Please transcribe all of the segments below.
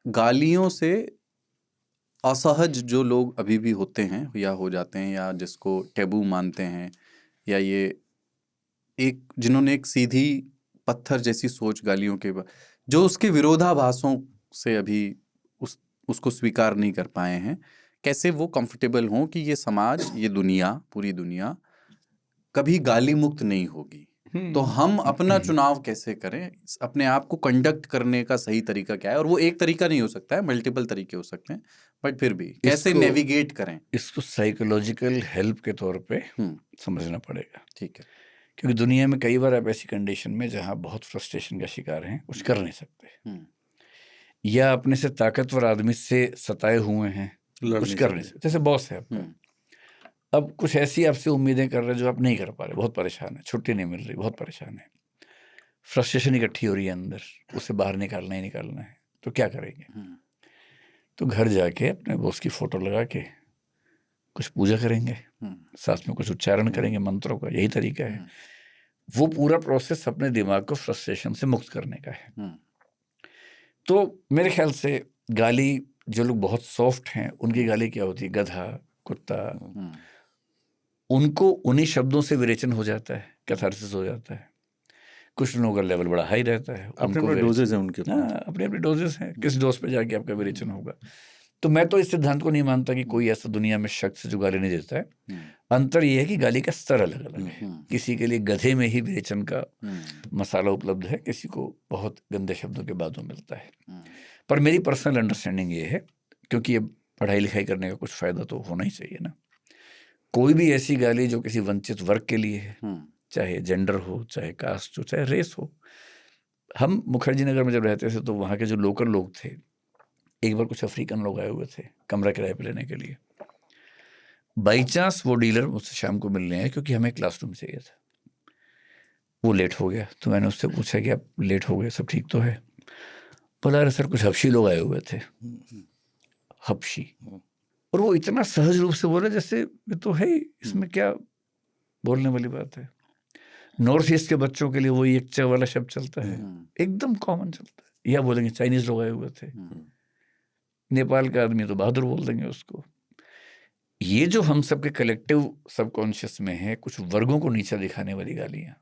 गालियों से असहज जो लोग अभी भी होते हैं या हो जाते हैं, या जिसको टैबू मानते हैं, या ये एक जिन्होंने एक सीधी पत्थर जैसी सोच गालियों के जो उसके विरोधाभासों से अभी उस उसको स्वीकार नहीं कर पाए हैं, कैसे वो कंफर्टेबल हों कि ये समाज, ये दुनिया, पूरी दुनिया कभी गाली मुक्त नहीं होगी। तो हम अपना चुनाव कैसे करें, अपने आप को कंडक्ट करने का सही तरीका क्या है? और वो एक तरीका नहीं हो सकता है, मल्टीपल तरीके हो सकते हैं, बट फिर भी कैसे नेविगेट करें? इसको साइकोलॉजिकल हेल्प के तौर पे समझना पड़ेगा। ठीक है। क्योंकि दुनिया में कई बार आप ऐसी कंडीशन में जहाँ बहुत फ्रस्ट्रेशन का शिकार हैं, कुछ कर नहीं सकते, या अपने से ताकतवर आदमी से सताए हुए हैं, कुछ कर नहीं सकते। जैसे बॉस है आपका, अब कुछ ऐसी आपसे उम्मीदें कर रहे हैं जो आप नहीं कर पा रहे, बहुत परेशान है, छुट्टी नहीं मिल रही, बहुत परेशान है, फ्रस्ट्रेशन इकट्ठी हो रही है अंदर, उसे बाहर निकालना ही निकालना है, तो क्या करेंगे? तो घर जाके अपने बॉस की फोटो लगा के कुछ पूजा करेंगे, साथ में कुछ उच्चारण करेंगे मंत्रों का, यही तरीका है। वो पूरा प्रोसेस अपने दिमाग को फ्रस्ट्रेशन से मुक्त करने का है। तो मेरे ख्याल से गाली, जो लोग बहुत सॉफ्ट हैं उनकी गाली क्या होती है? गधा, कुत्ता, उनको उन्हीं शब्दों से विरेचन हो जाता है, कैथारसिस हो जाता है। कुछ लोगों का लेवल बड़ा हाई रहता है, अपने डोजेस हैं उनके, अपने अपने डोजेस हैं, किस डोज पे जाके आपका विरेचन होगा। तो मैं तो इस सिद्धांत को नहीं मानता कि कोई ऐसा दुनिया में शख्स जो गाली नहीं देता है। अंतर यह है कि गाली का स्तर अलग अलग है। किसी के लिए गधे में ही विरेचन का मसाला उपलब्ध है, किसी को बहुत गंदे शब्दों के बादों मिलता है। पर मेरी पर्सनल अंडरस्टैंडिंग ये है, क्योंकि ये पढ़ाई लिखाई करने का कुछ फायदा तो होना ही चाहिए ना, कोई भी ऐसी गाली जो किसी वंचित वर्ग के लिए है, चाहे जेंडर हो, चाहे कास्ट हो, चाहे रेस हो। हम मुखर्जी नगर में जब रहते थे तो वहाँ के जो लोकल लोग थे, एक बार कुछ अफ्रीकन लोग आए हुए थे कमरा किराए पे लेने के लिए। बाई चांस वो डीलर मुझसे शाम को मिलने आए, क्योंकि हमें क्लासरूम चाहिए था। वो लेट हो गया तो मैंने उससे पूछा कि आप लेट हो गए, सब ठीक तो है? बोला अरे सर कुछ हबशी लोग आए हुए थे। हबशी, और वो इतना सहज रूप से बोला जैसे ये तो है, इसमें क्या बोलने वाली बात है। नॉर्थ ईस्ट के बच्चों के लिए वही एक च वाला शब्द चलता है, एकदम कॉमन चलता है। या बोलेंगे चाइनीज लोग आए हुए थे, नेपाल का आदमी तो बहादुर बोल देंगे उसको। ये जो हम सबके कलेक्टिव सबकॉन्शियस में है, कुछ वर्गों को नीचा दिखाने वाली गालियां,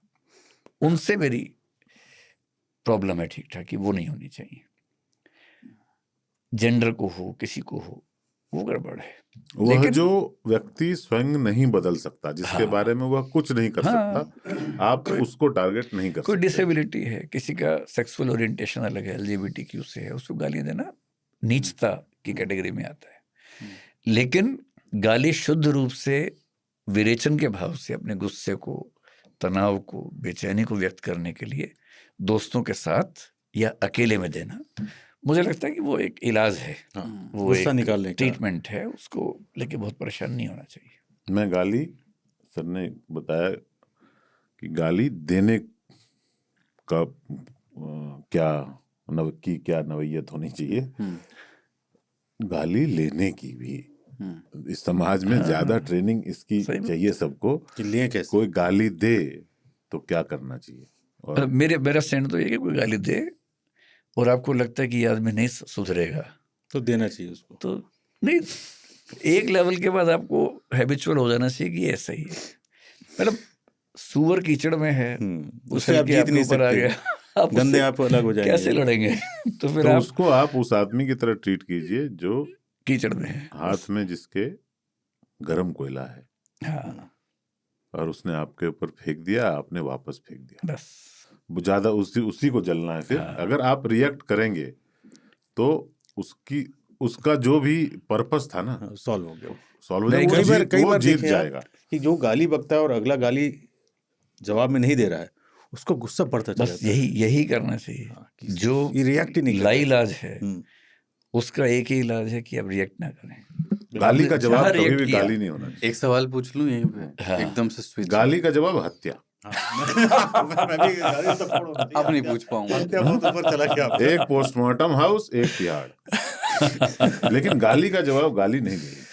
उनसे मेरी प्रॉब्लम है ठीक ठाक कि वो नहीं होनी चाहिए। जेंडर को हो, किसी को हो, वो गड़बड़ है। वह जो व्यक्ति स्वयं नहीं बदल सकता, जिसके बारे में वह कुछ नहीं कर सकता, आप उसको टारगेट नहीं कर सकते। कोई डिसेबिलिटी है, किसी का सेक्सुअल ओरिएंटेशन अलग है, LGBTQ से है, उसको गाली देना नीचता की कैटेगरी में आता है। लेकिन गाली शुद्ध रूप से विरेचन के भाव से अपने गुस्से को, तनाव को, बेचैनी को व्यक्त करने के लिए दोस्तों के साथ या अकेले में देना, मुझे लगता है कि वो एक इलाज है, वो एक निकालने ट्रीटमेंट है, उसको लेके बहुत परेशान नहीं होना चाहिए। मैं गाली, सर ने बताया कि गाली देने का क्या नवैयत होनी चाहिए, गाली लेने की भी इस समाज में ज्यादा ट्रेनिंग इसकी चाहिए सबको कि लिए कैसे। कोई गाली दे तो क्या करना चाहिए? और मेरा स्टैंड तो ये कि कोई गाली दे और आपको लगता है कि ये आदमी नहीं सुधरेगा तो देना चाहिए उसको, तो नहीं, एक लेवल के बाद आपको हैबिचुअल हो जाना चाहिए कि ऐसा ही है। मतलब सुअर कीचड़ में है, उससे आप जीत नहीं सकते, आ गया, आप गंदे आप अलग हो जाएंगे, कैसे लड़ेंगे? तो फिर तो उसको आप उस आदमी की तरह ट्रीट कीजिए जो कीचड़ में है, हाथ में जिसके गरम कोयला है। हाँ, और उसने आपके ऊपर फेंक दिया, आपने वापस फेंक दिया, बस ज्यादा उसी को जलना है। फिर अगर आप रिएक्ट करेंगे तो उसका जो भी पर्पस था ना, सॉल्व हो गया, कई बार जीत जाएगा। कि जो गाली बकता है और अगला गाली जवाब में नहीं दे रहा है, उसको गुस्सा बढ़ता चला जाता है। यही करना चाहिए। जो रिएक्ट ही नहीं, लाइलाज है उसका एक ही इलाज है कि आप रिएक्ट ना करें। गाली का जवाब कभी भी गाली नहीं होना चाहिए। एक सवाल पूछ लूं यहीं पे, एकदम से स्विच। गाली का जवाब हत्या। अब नहीं पूछ पाऊंगा। एक पोस्टमार्टम हाउस, एक तिहाड़। लेकिन गाली का जवाब गाली नहीं देगी।